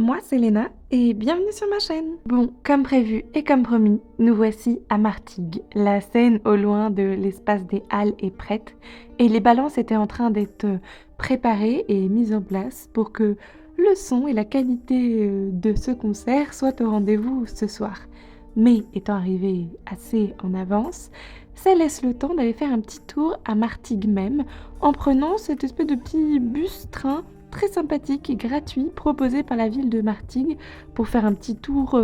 moi c'est Léna et bienvenue sur ma chaîne. Bon, comme prévu et comme promis, nous voici à Martigues. La scène au loin de l'espace des Halles est prête et les balances étaient en train d'être préparées et mises en place pour que le son et la qualité de ce concert soient au rendez-vous ce soir. Mais étant arrivé assez en avance, ça laisse le temps d'aller faire un petit tour à Martigues même en prenant cette espèce de petit bus-train très sympathique et gratuit proposé par la ville de Martigues pour faire un petit tour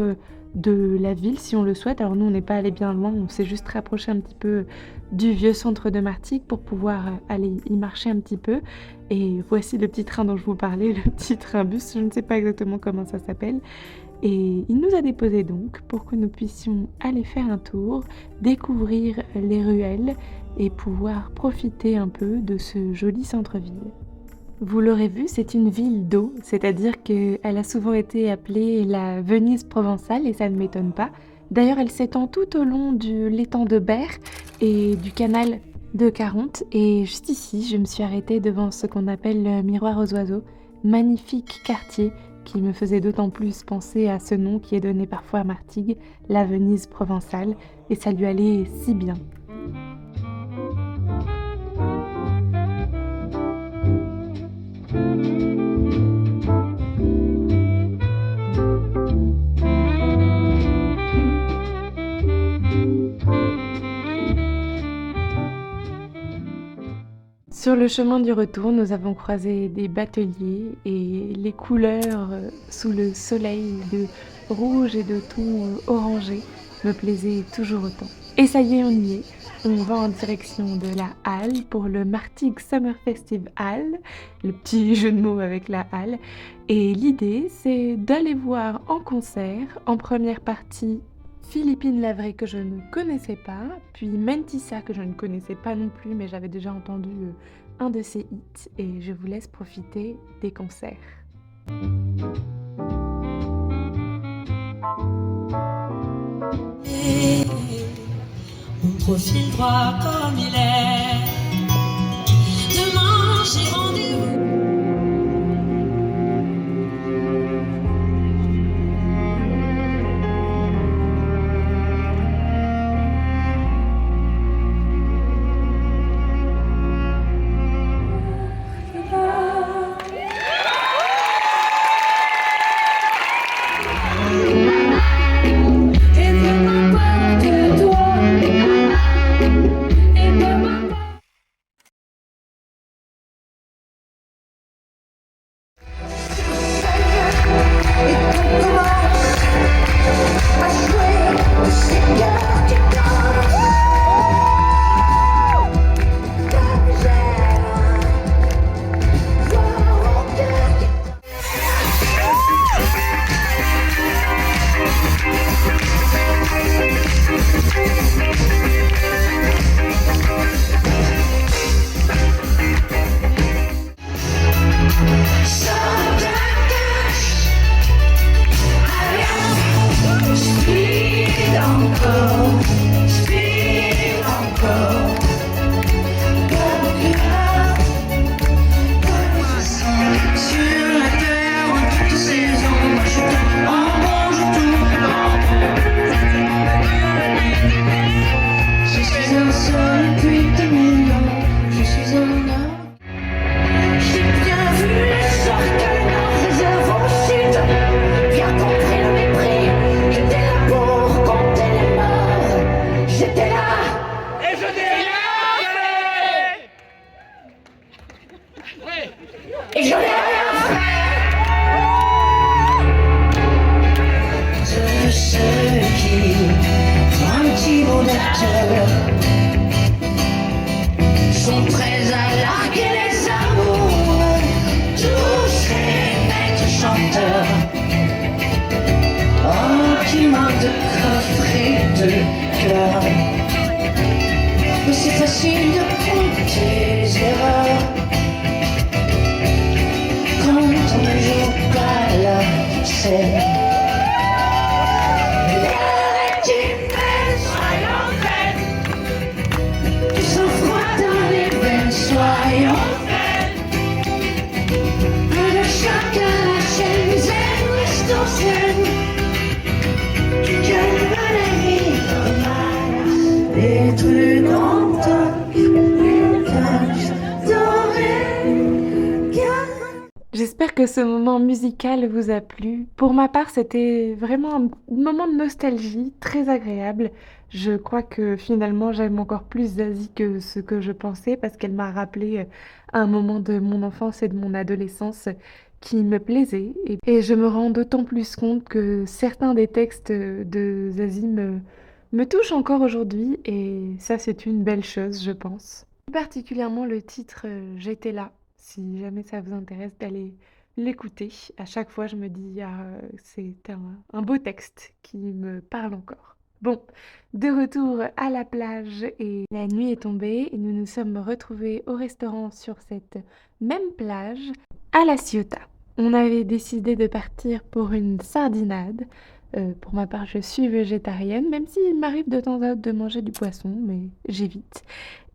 de la ville si on le souhaite. Alors nous on n'est pas allé bien loin, on s'est juste rapproché un petit peu du vieux centre de Martigues pour pouvoir aller y marcher un petit peu. Et voici le petit train dont je vous parlais, le petit train bus, je ne sais pas exactement comment ça s'appelle. Et il nous a déposé donc pour que nous puissions aller faire un tour, découvrir les ruelles et pouvoir profiter un peu de ce joli centre-ville. Vous l'aurez vu, c'est une ville d'eau, c'est-à-dire qu'elle a souvent été appelée la Venise provençale et ça ne m'étonne pas. D'ailleurs, elle s'étend tout au long de l'étang de Berre et du canal de Caronte. Et juste ici, je me suis arrêtée devant ce qu'on appelle le Miroir aux oiseaux, magnifique quartier qui me faisait d'autant plus penser à ce nom qui est donné parfois à Martigues, la Venise provençale, et ça lui allait si bien. Sur le chemin du retour, nous avons croisé des bateliers et les couleurs sous le soleil de rouge et de ton orangé me plaisaient toujours autant. Et ça y est, on y est. On va en direction de la Halle pour le Martigues Summer Festive Hall, le petit jeu de mots avec la Halle. Et l'idée, c'est d'aller voir en concert, en première partie, Philippine Lavray que je ne connaissais pas, puis Mentissa que je ne connaissais pas non plus, mais j'avais déjà entendu un de ses hits, et je vous laisse profiter des concerts. Mon profil droit comme il est. Demain j'ai rendez-vous. Et je n'ai rien fait de ceux qui font un petit bout d'acteur sont prêts à larguer les amours, tous ces maîtres chanteurs. Oh, qui manque de coffre et de cœur. Mais c'est facile de compter les erreurs quand on ne joue pas la scène. L'heure est immense, soyons vaines. Du sang-froid dans les veines, soyons vaines. Plus de choc à la chaîne, zèle, que ce moment musical vous a plu. Pour ma part, c'était vraiment un moment de nostalgie très agréable. Je crois que finalement, j'aime encore plus Zazie que ce que je pensais parce qu'elle m'a rappelé, un moment de mon enfance et de mon adolescence qui me plaisait et je me rends d'autant plus compte que certains des textes, de Zazie me touchent encore aujourd'hui et ça, c'est une belle chose, je pense. Plus particulièrement le titre, «J'étais là», si jamais ça vous intéresse d'aller l'écouter. À chaque fois, je me dis: «Ah, c'est un beau texte qui me parle encore». Bon, de retour à la plage et la nuit est tombée et nous nous sommes retrouvés au restaurant sur cette même plage à La Ciotat. On avait décidé de partir pour une sardinade. Pour ma part, je suis végétarienne, même s'il m'arrive de temps à autre de manger du poisson, mais j'évite.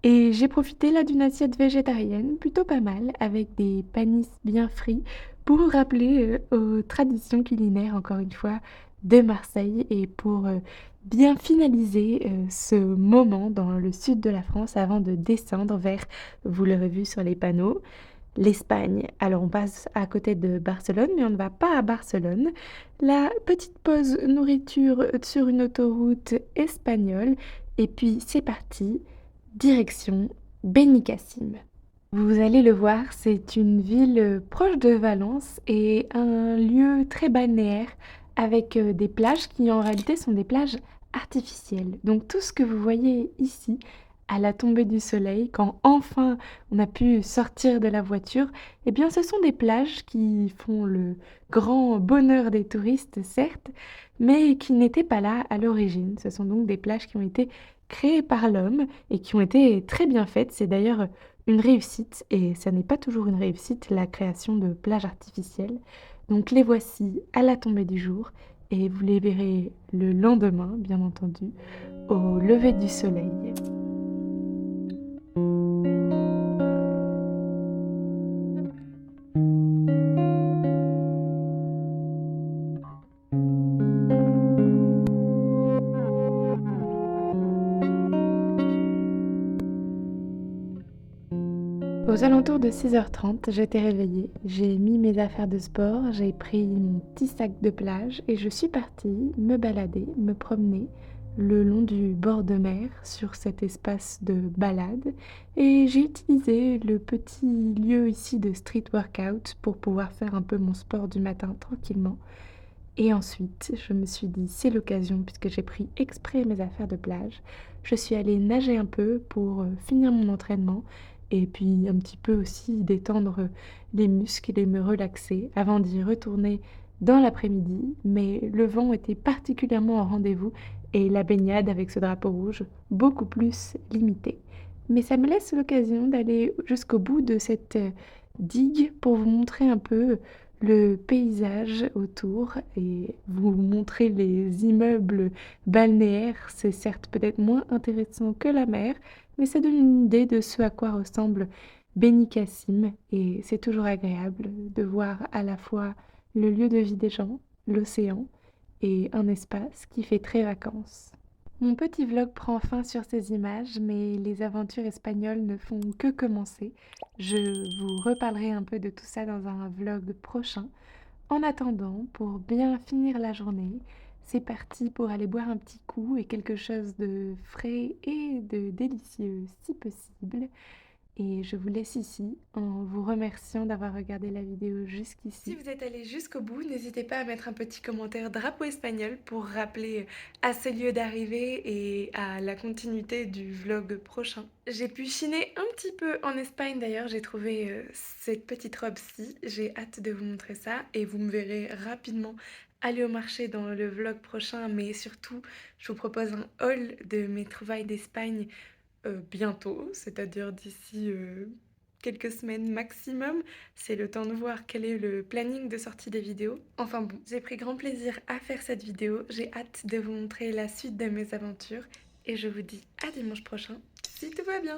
Et j'ai profité là d'une assiette végétarienne plutôt pas mal, avec des panisses bien frits pour rappeler, aux traditions culinaires, encore une fois, de Marseille et pour, bien finaliser, ce moment dans le sud de la France avant de descendre vers, vous l'aurez vu sur les panneaux, l'Espagne. Alors on passe à côté de Barcelone, mais on ne va pas à Barcelone. La petite pause nourriture sur une autoroute espagnole et puis c'est parti, direction Benicassim. Vous allez le voir, c'est une ville proche de Valence et un lieu très balnéaire avec des plages qui en réalité sont des plages artificielles. Donc tout ce que vous voyez ici, à la tombée du soleil, quand enfin on a pu sortir de la voiture, eh bien ce sont des plages qui font le grand bonheur des touristes, certes, mais qui n'étaient pas là à l'origine. Ce sont donc des plages qui ont été créées par l'homme et qui ont été très bien faites. C'est d'ailleurs une réussite et ça n'est pas toujours une réussite, la création de plages artificielles. Donc les voici à la tombée du jour et vous les verrez le lendemain, bien entendu, au lever du soleil. Aux alentours de 6h30, j'étais réveillée. J'ai mis mes affaires de sport, j'ai pris mon petit sac de plage et je suis partie me balader, me promener le long du bord de mer sur cet espace de balade. Et j'ai utilisé le petit lieu ici de street workout pour pouvoir faire un peu mon sport du matin tranquillement. Et ensuite, je me suis dit, c'est l'occasion puisque j'ai pris exprès mes affaires de plage. Je suis allée nager un peu pour finir mon entraînement et puis un petit peu aussi détendre les muscles et me relaxer avant d'y retourner dans l'après-midi. Mais le vent était particulièrement au rendez-vous et la baignade avec ce drapeau rouge beaucoup plus limitée. Mais ça me laisse l'occasion d'aller jusqu'au bout de cette digue pour vous montrer un peu le paysage autour et vous montrer les immeubles balnéaires. C'est certes peut-être moins intéressant que la mer, mais ça donne une idée de ce à quoi ressemble Benicassim et c'est toujours agréable de voir à la fois le lieu de vie des gens, l'océan et un espace qui fait très vacances. Mon petit vlog prend fin sur ces images, mais les aventures espagnoles ne font que commencer. Je vous reparlerai un peu de tout ça dans un vlog prochain. En attendant, pour bien finir la journée, c'est parti pour aller boire un petit coup et quelque chose de frais et de délicieux si possible. Et je vous laisse ici en vous remerciant d'avoir regardé la vidéo jusqu'ici. Si vous êtes allé jusqu'au bout, n'hésitez pas à mettre un petit commentaire drapeau espagnol pour rappeler à ce lieu d'arrivée et à la continuité du vlog prochain. J'ai pu chiner un petit peu en Espagne d'ailleurs, j'ai trouvé cette petite robe-ci, j'ai hâte de vous montrer ça et vous me verrez rapidement aller au marché dans le vlog prochain, mais surtout je vous propose un haul de mes trouvailles d'Espagne bientôt, c'est-à-dire d'ici quelques semaines maximum. C'est le temps de voir quel est le planning de sortie des vidéos. Enfin bon, j'ai pris grand plaisir à faire cette vidéo. J'ai hâte de vous montrer la suite de mes aventures. Et je vous dis à dimanche prochain, si tout va bien.